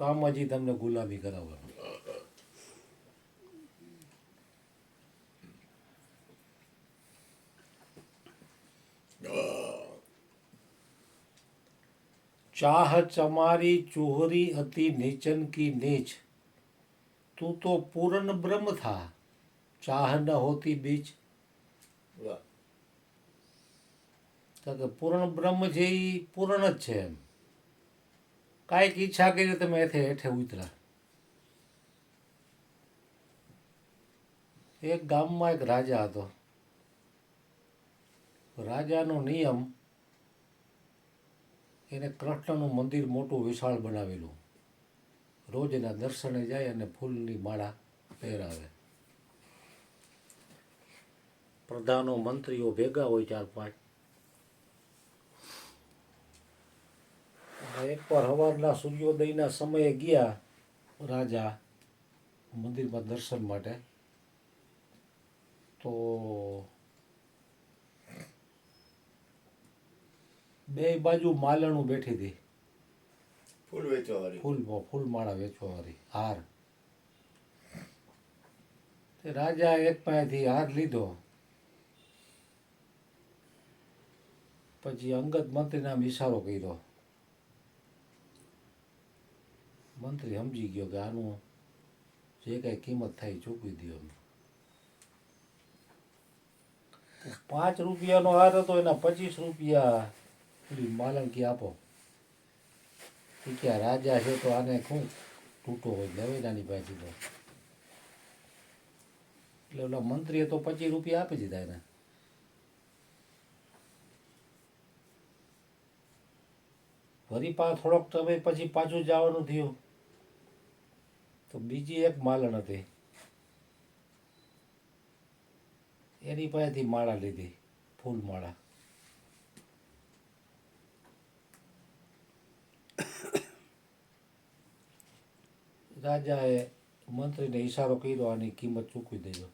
કામ હજી તમને ગુલામી કરાવવાનું. ચાહ ચમારી ચુહરી અતિ નીચન કી નીચ, તું તો પૂર્ણ બ્રહ્મ થા, ચાહ ન હોતી બીચ. કે પૂર્ણ બ્રહ્મ છે એ પૂર્ણ જ છે એમ. કાંઈક ઈચ્છા કરી તમે હેઠે ઉતરા. એક ગામમાં એક રાજા હતો. રાજાનો નિયમ, એને કૃષ્ણનું મંદિર મોટું વિશાળ બનાવેલું. રોજ એના દર્શને જાય અને ફૂલની માળા પહેરાવે. પ્રધાનો મંત્રીઓ ભેગા હોય 4-5. એકવાર સવારના સૂર્યોદયના સમયે ગયા રાજા મંદિરમાં દર્શન માટે. તો બે બાજુ માલણું બેઠી હતી, ફૂલ વેચવા વાળી, ફૂલમાળા વેચવા વાળી, હાર. રાજા એક પાસેથી હાર લીધો, પછી અંગત મંત્રીને આમ ઈશારો કર્યો. મંત્રી સમજી ગયો કે આનું જે કાંઈ કિંમત થાય ચૂકવી દો. 5 રૂપિયાનો હાર હતો, એના 25 રૂપિયા માલણકી આપો. કે રાજા છે તો આને શું તૂટો હોય, લેવે નાની પાસે તો. એટલે ઓલા મંત્રીએ તો 25 રૂપિયા આપી દીધા એને. વળી થોડોક સમય પછી પાછું જવાનું થયું તો બીજી એક માલણ હતી, એની પાસેથી માળા લીધી, ફૂલમાળા. રાજાએ મંત્રીને ઈશારો કર્યો, આની કિંમત ચૂકવી દેજો.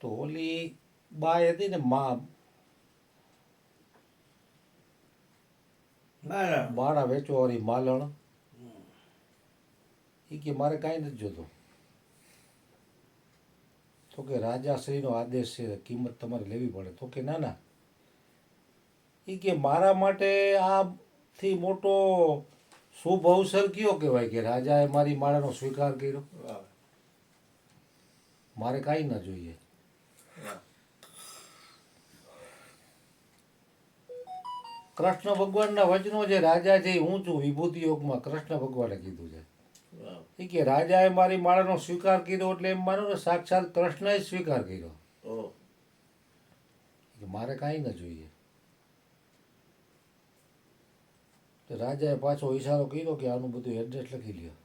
તો ઓલી બાઈ હતી ને માળા વેચવા વાળી માલણ, એ કે મારે કાંઈ નથી જોતું. તો કે રાજાશ્રીનો આદેશ છે, કિંમત તમારે લેવી પડે. તો કે ના ના, એ કે મારા માટે આથી મોટો શુભ અવસર કયો કહેવાય કે રાજાએ મારી માળાનો સ્વીકાર કર્યો. મારે કાંઈ ના જોઈએ. કૃષ્ણ ભગવાનના વચનો જે રાજા છે, હું છું વિભૂતિ યોગમાં કૃષ્ણ ભગવાને કીધું છે. એ કે રાજાએ મારી માળાનો સ્વીકાર કર્યો એટલે એમ માનો ને સાક્ષાત કૃષ્ણએ સ્વીકાર કર્યો. મારે કાંઈ ન જોઈએ. તો રાજાએ પાછો ઈશારો કર્યો કે આનું બધું એડ્રેસ લખી લ્યો.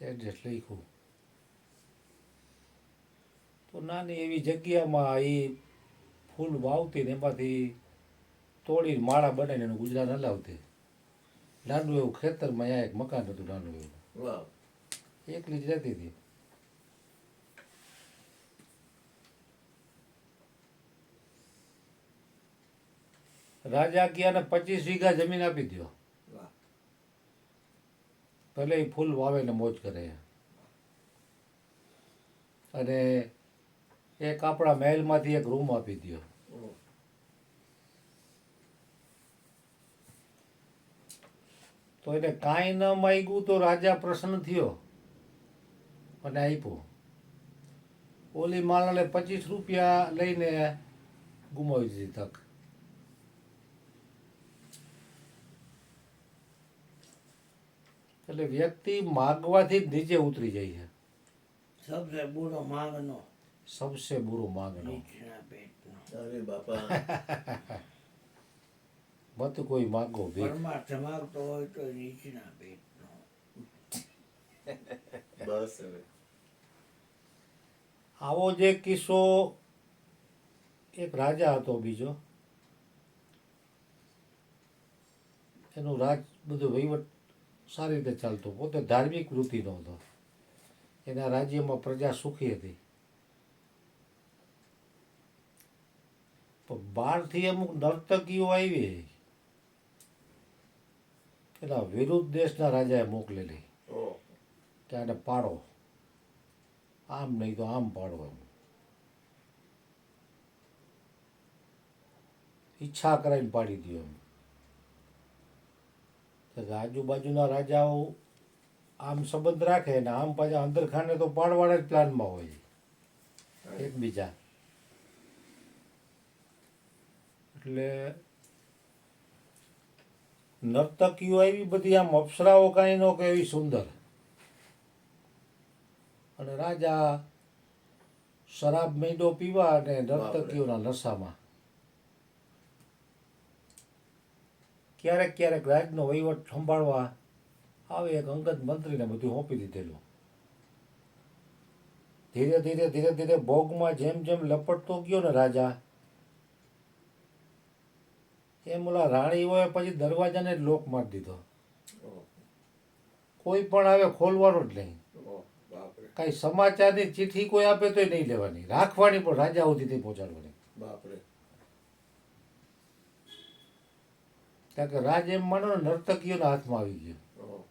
એડ્રેસ લખ્યું તો નાની એવી જગ્યામાં એ ફૂલ વાવતી ને એમાંથી તોડીને માળા બનાવીને એનું ગુજરાન હલાવતી. નાનું એવું ખેતરમાં અહીંયા એક મકાન હતું નાનું એવું, એકલી જ રહેતી હતી. રાજા ગયા ને 25 વીઘા જમીન આપી દો, ભલે એ ફૂલ વાવે ને મોજ કરે. અને એક આપણા મહેલમાંથી એક રૂમ આપી દો. તો એને કાંઈ ન માગ્યું તો રાજા પ્રસન્ન થયો અને આપ્યું. ઓલી માણસને 25 રૂપિયા લઈને ગુમાવી દીધી તક. એટલે વ્યક્તિ માગવાથી જ નીચે ઉતરી જાય છે. सबसे बुरो मांगनो, સબસે બુરો માગનો. નીચના પેટનો. અરે બાપા, મત કોઈ માગો ભીખ. પરમાર્થ માગતો હોય તો નીચના પેટનો. બસ હવે આવો જે કિસ્સો, એક રાજા હતો બીજો, એનું રાજ બધું વહીવટ સારી રીતે ચાલતો, પોતે ધાર્મિક વૃત્તિનો હતો. એના રાજ્યમાં પ્રજા સુખી હતી. પણ બહારથી અમુક નર્તકીઓ આવી એના વિરુદ્ધ દેશના રાજાએ મોકલેલી ઓહ કે આને પાડો, આમ નહીં તો આમ પાડો એમ ઈચ્છા કરાવીને પાડી દો એમ. એટલે આજુબાજુના રાજાઓ આમ સંબંધ રાખે ને આમ પાછા અંદરખાને તો પાડવાના જ પ્લાનમાં હોય એકબીજા. એટલે નર્તકીઓ એવી બધી આમ અપ્સરાઓ કાંઈ ન કે એવી સુંદર, અને રાજા શરાબ મેંદો પીવા અને નર્તકીઓના નશામાં. ક્યારેક ક્યારેક રાજનો વહીવટ સંભાળવા આવે એક અંગત મંત્રીને બધું સોંપી દીધેલું. ધીરે ધીરે ધીરે ધીરે ભોગમાં જેમ જેમ લપટતો ગયો ને રાજા, એમ ઓલા રાણીઓએ પછી દરવાજાને જ લોક મારી દીધો. ઓહ કોઈ પણ આવે ખોલવાનો જ નહીં. ઓહ બાપરે કાંઈ સમાચારની ચિઠ્ઠી કોઈ આપે તોય નહીં લેવાની, રાખવાની પણ રાજા સુધી નહીં પહોંચાડવાની. બાપરે કારણ કે રાજ એમ માનો ને નર્તકીઓના હાથમાં આવી ગયો. ઓહ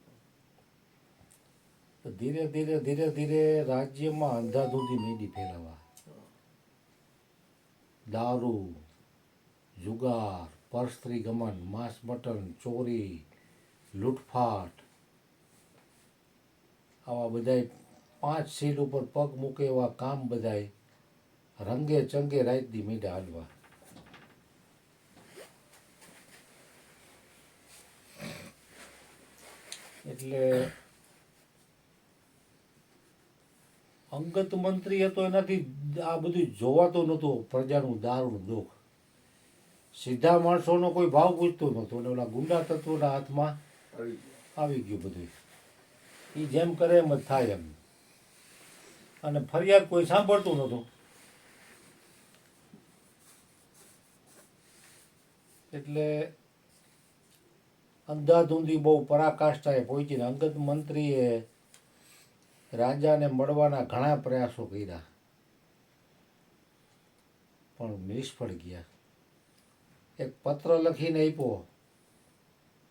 તો ધીરે ધીરે ધીરે ધીરે રાજ્યમાં અંધાધૂંધી મેંદી ફેલાવા. દારૂ, જુગાર, પરસ્ત્રી ગમન, માંસ મટન, ચોરી, લૂંટફાટ, આવા બધાય 5 સીલ ઉપર પગ મૂકે એવા કામ બધાય રંગે ચંગે રાતથી મીંડા હાલવા. એટલે અંગત મંત્રી હતો એનાથી આ બધું જોવાતું નહોતું, પ્રજાનું દારૂનું દુઃખ. સીધા માણસોનો કોઈ ભાવ પૂછતો નહોતો, અને ઓલા ગુંડા તત્વોના હાથમાં આવી ગયા આવી ગયું બધું. એ જેમ કરે એમ જ થાય એમ, અને ફરિયાદ કોઈ સાંભળતું નહોતું. એટલે અંધાધૂંધી બહુ પરાકાષ્ઠાએ પહોંચીને અંગત મંત્રીએ રાજાને મળવાના ઘણા પ્રયાસો કર્યા, પણ નિષ્ફળ ગયા. એક પત્ર લખીને આપ્યો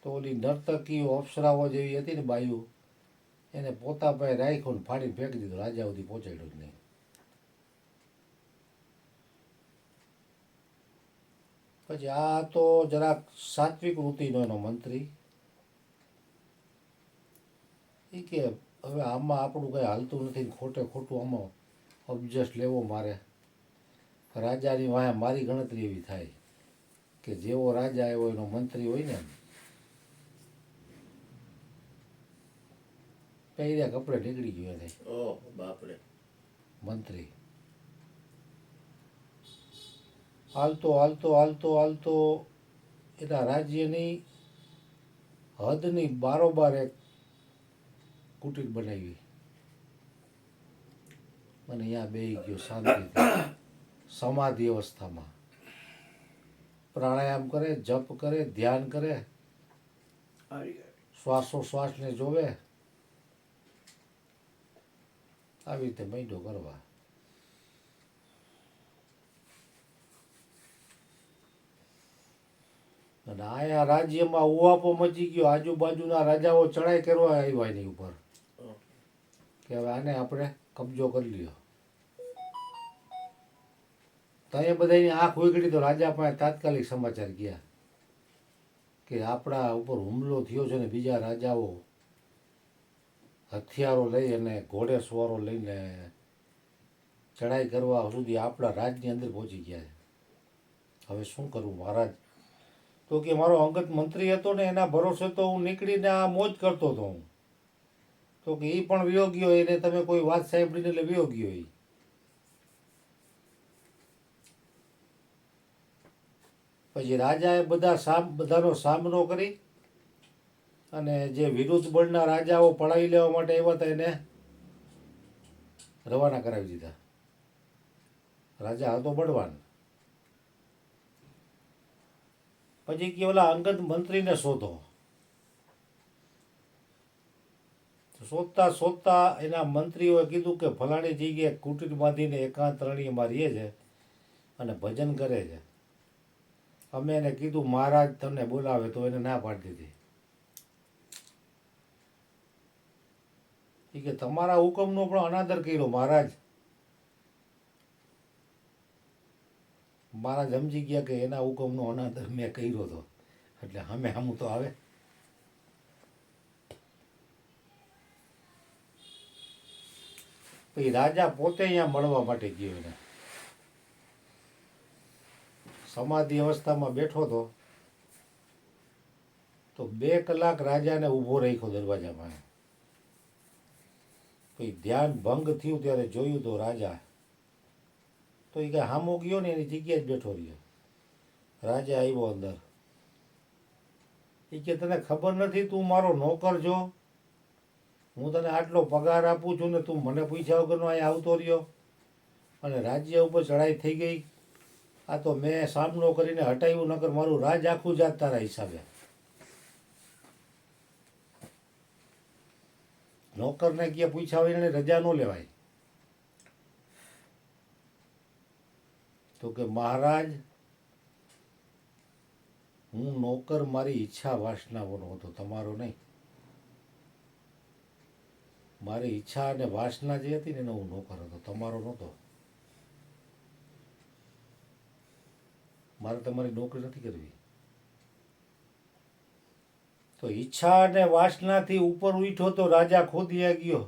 તો ઓલી નર્તકીઓ અપ્સરાઓ જેવી હતી ને બાયુ, એને પોતા પાસે રાખ્યો ને ફાડીને ફેંકી દીધો, રાજા સુધી પહોંચાડ્યો જ નહીં. પછી આ તો જરાક સાત્વિક વૃત્તિનો એનો મંત્રી, એ કે હવે આમાં આપણું કંઈ હાલતું નથી, ખોટે ખોટું આમાં ઓબ્જેક્ટ લેવો મારે. રાજાની વાંહે મારી ગણતરી એવી થાય કે જેવો રાજા એવો એનો મંત્રી હોય ને, પહેર્યા કપડે નીકળી ગયો એને ઓહ બાપરે મંત્રી. હાલતો હાલતો હાલતો હાલતો એના રાજ્યની હદની બારોબાર એક કુટીર બનાવી અને અહીંયા બેસી ગયો શાંતિથી, સમાધિ અવસ્થામાં. પ્રાણાયામ કરે, જપ કરે, ધ્યાન કરે, શ્વાસોશ્વાસને જોવે, આવી રીતે મહિનો કરવા. અને આયા રાજ્યમાં ઉવાપો મચી ગયો, આજુબાજુના રાજાઓ ચડાઈ કરવા આવ્યા એની ઉપર કે હવે આને આપણે કબજો કરી લ્યો. તો એ બધાની આંખ ઉઘડી તો રાજા પાસે તાત્કાલિક સમાચાર ગયા કે આપણા ઉપર હુમલો થયો છે ને બીજા રાજાઓ હથિયારો લઈ અને ઘોડેસવારો લઈને ચડાઈ કરવા સુધી આપણા રાજની અંદર પહોંચી ગયા છે. હવે શું કરું મહારાજ? તો કે મારો અંગત મંત્રી હતો ને એના ભરોસે તો હું નીકળીને આ મોજ કરતો હતો હું. તો કે એ પણ વિયોગ્યો, એને તમે કોઈ વાત સાંભળીને એટલે વિયોગ્યો એ. પછી રાજાએ બધાનો સામનો કરી અને જે વિરુદ્ધ બળના રાજાઓ પડાવી લેવા માટે આવ્યા હતા એને રવાના કરાવી દીધા. રાજા હતો બળવાન. પછી કે ઓલા અંગત મંત્રીને શોધો. શોધતા શોધતા એના મંત્રીઓએ કીધું કે ફલાણી જગ્યાએ કુટીર બાંધીને એકાંત રણીમાં રહે છે અને ભજન કરે છે, અમે એને કીધું મહારાજ તમને બોલાવે તો એને ના પાડી દીધી. એ કે તમારા હુકમનો પણ અનાદર કર્યો મહારાજ. મહારાજ સમજી ગયા કે એના હુકમનો અનાદર મેં કર્યો હતો એટલે અમે હમું તો આવે. પછી રાજા પોતે અહીંયા મળવા માટે ગયો એને. સમાધિ અવસ્થામાં બેઠો હતો તો 2 કલાક રાજાને ઊભો રાખ્યો દરવાજામાં. પછી ધ્યાન ભંગ થયું ત્યારે જોયું તો રાજા તો એ કાંઈ હામો ગયો ને એની જગ્યાએ જ બેઠો રહ્યો. રાજા આવ્યો અંદર. એ કે તને ખબર નથી તું મારો નોકર છો? હું તને આટલો પગાર આપું છું ને તું મને પૂછ્યા વગરનો અહીંયા આવતો રહ્યો અને રાજ્ય ઉપર ચડાઈ થઈ ગઈ. આ તો મેં સામનો કરીને હટાવ્યું, નકર મારું રાજ આખું જાત તારા હિસાબે. નોકરને ક્યાં પૂછ્યા વગર રજા ન લેવાય. તો કે મહારાજ હું નોકર મારી ઈચ્છા વાસનાઓનો હતો, તમારો નહીં. મારી ઈચ્છા અને વાસના જે હતી ને એનો હું નોકર હતો, તમારો નહોતો. મારે તમારી નોકરી નથી કરવી. તો ઈચ્છા અને વાસનાથી ઉપર ઉઠ્યો તો રાજા ખોદિયા ગયો.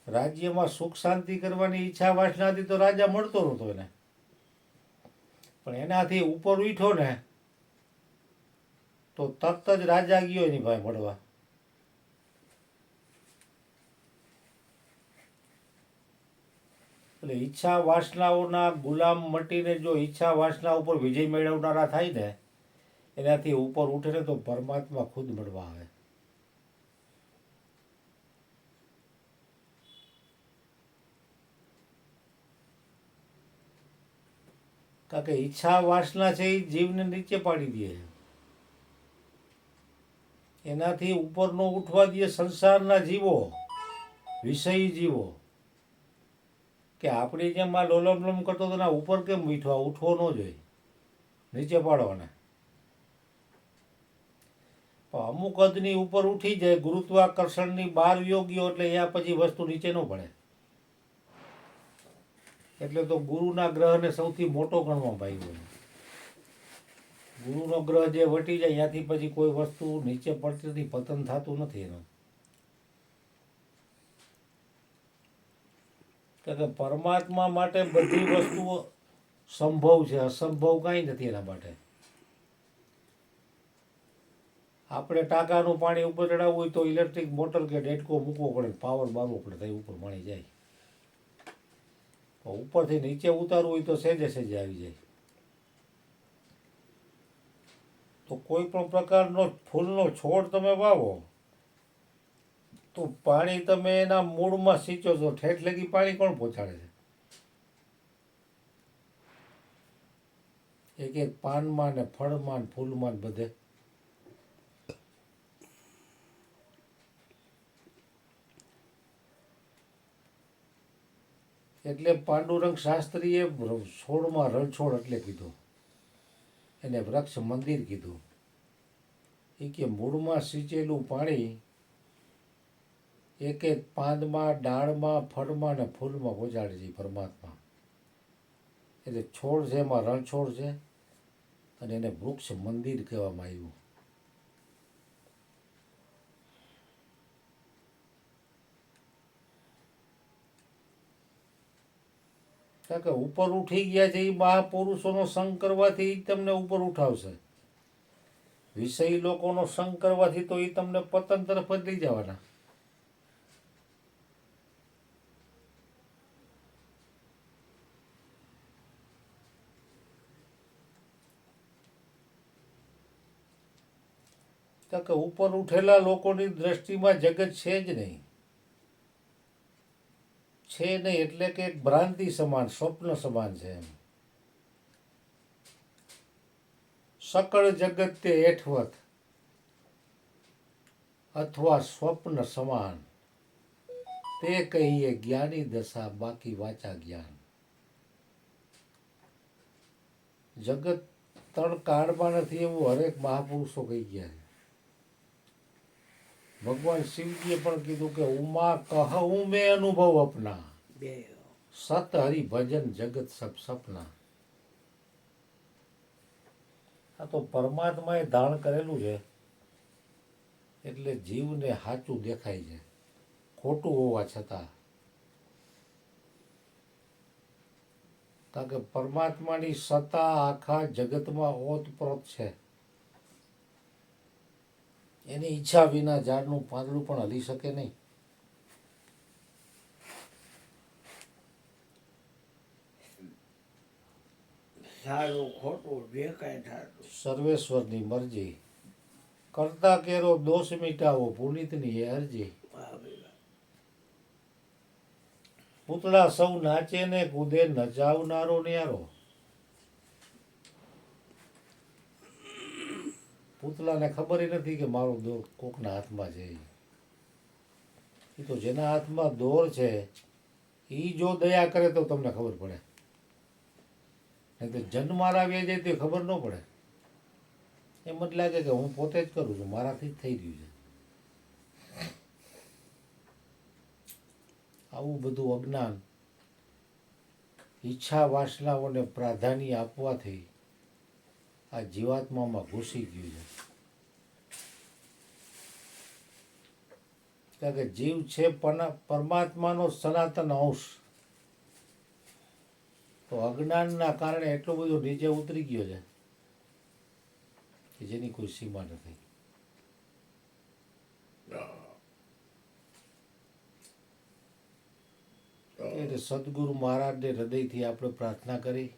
રાજ્યમાં સુખ શાંતિ કરવાની ઈચ્છા વાસના હતી તો રાજા મળતો નહોતો એને. પણ એનાથી ઉપર ઉઠ્યો ને તો તરત જ રાજા ગયો એની ભાઈ મળવા. એટલે ઈચ્છા વાસનાઓના ગુલામ મટીને જો ઈચ્છા વાસના ઉપર વિજય મેળવનારા થાય ને એનાથી ઉપર ઉઠે ને તો પરમાત્મા ખુદ મળવા આવે. કારણ કે ઈચ્છા વાસના છે એ જીવને નીચે પાડી દે. એનાથી ઉપરનો ઉઠવા દે સંસારના જીવો, વિષયી જીવો. કે આપણી જેમ આ લોલમ કરતો તો ના ઉપર કેમ ઉઠવો ન જોઈએ, નીચે પાડવાના. પણ અમુક હદની ઉપર ઉઠી જાય, ગુરુત્વાકર્ષણની બહાર યોગ્ય એટલે ત્યાં પછી વસ્તુ નીચે ન પડે. એટલે તો ગુરુના ગ્રહને સૌથી મોટો ગણવા ભાઈ. ગુરુનો ગ્રહ જે વટી જાય ત્યાંથી પછી કોઈ વસ્તુ નીચે પડતી નથી, પતન થતું નથી એનું. કે પરમાત્મા માટે બધી વસ્તુઓ સંભવ છે, અસંભવ કાંઈ નથી એના માટે. આપણે ટાંકાનું પાણી ઉપર ચડાવવું હોય તો ઇલેક્ટ્રિક મોટર કે ડેટકો મૂકવો પડે, પાવર બારવો પડે તો ઉપર પાણી જાય. ઉપરથી નીચે ઉતારવું હોય તો સહેજે સહેજે આવી જાય. તો કોઈ પણ પ્રકારનો ફૂલનો છોડ તમે વાવો તો પાણી તમે એના મૂળમાં સિંચો છો, ઠેઠ લગી પાણી કોણ પહોંચાડે છે? એક એક પાનમાં ને ફળમાં ને ફૂલમાં ને બધે. એટલે પાંડુરંગ શાસ્ત્રીએ છોડમાં રણછોડ એટલે કીધું, એને વૃક્ષ મંદિર કીધું. એ કે મૂળમાં સિંચેલું પાણી એક એક પાંદમાં, ડાળમાં, ફળમાં ને ફૂલમાં પહોંચાડે છે પરમાત્મા. એટલે છોડ છે એમાં રણછોડ છે અને એને વૃક્ષ મંદિર કહેવામાં આવ્યું. કારણ કે ઉપર ઉઠી ગયા છે એ મહાપુરુષોનો સંગ કરવાથી એ તમને ઉપર ઉઠાવશે. વિષયી લોકોનો સંગ કરવાથી તો એ તમને પતન તરફ જ લઈ જવાના. કારણ કે ઉપર ઉઠેલા લોકોની દ્રષ્ટિમાં જગત છે જ નહીં. છે નહીં એટલે કે એક ભ્રાંતિ સમાન, સ્વપ્ન સમાન છે એમ. સકળ જગત તે હેઠવત અથવા સ્વપ્ન સમાન, તે કહીએ જ્ઞાની દશા બાકી વાચા જ્ઞાન. જગત ત્રણ કાળમાં નથી એવું હરેક મહાપુરુષો કહી ગયા છે. ભગવાન શિવજીએ પણ કીધું કે ઉમા કહું મેં અનુભવ અપના, બે સત હરિ ભજન જગત સબ સપના. આ તો પરમાત્માએ ધારણ કરેલું છે એટલે જીવને સાચું દેખાય છે ખોટું હોવા છતાં. કારણ કે પરમાત્માની સત્તા આખા જગતમાં ઓતપ્રોત છે. એની ઈચ્છા વિના ઝાડનું પાંદડું પણ હલી શકે નહીં. સારું ખોટું જે કાંઈ થતું સર્વેશ્વરની મરજી, કરતા કેરો દોષ મિટાવો પુનિતની એ અરજી. આ બધા પૂતળા સૌ નાચે ને કૂદે નચાવનારો ન્યારો. પૂતળાને ખબર નથી કે મારો દોર કોકના હાથમાં છે. એ તો જેના હાથમાં દોર છે એ જો દયા કરે તો તમને ખબર પડે, નહીં તો જન્માર આવી જાય તો ખબર ન પડે. એમ જ લાગે કે હું પોતે જ કરું છું, મારાથી જ થઈ રહ્યું છે. આવું બધું અજ્ઞાન ઈચ્છા વાસનાઓને પ્રાધાન્ય આપવાથી આ જીવાત્મામાં ઘૂસી ગયું છે. કારણ કે જીવ છે પરમાત્માનો સનાતન અંશ, તો અજ્ઞાનના કારણે એટલો બધો નીચે ઉતરી ગયો છે કે જેની કોઈ સીમા નથી. એટલે સદગુરુ મહારાજને હૃદયથી આપણે પ્રાર્થના કરી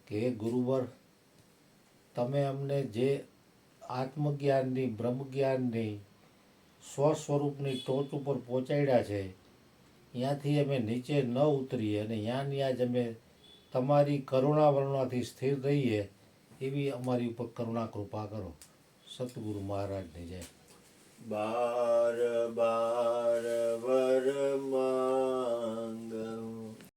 કે હે ગુરુવર, તમે અમને જે આત્મજ્ઞાનની બ્રહ્મજ્ઞાનની સ્વસ્વરૂપની ટોચ ઉપર પહોંચાડ્યા છે ત્યાંથી અમે નીચે ન ઉતરીએ અને ત્યાં જ અમે તમારી કરુણા વર્ણાથી સ્થિર રહીએ એવી અમારી ઉપર કરુણા કૃપા કરો. સતગુરુ મહારાજની જય. બાર બાર વરમાં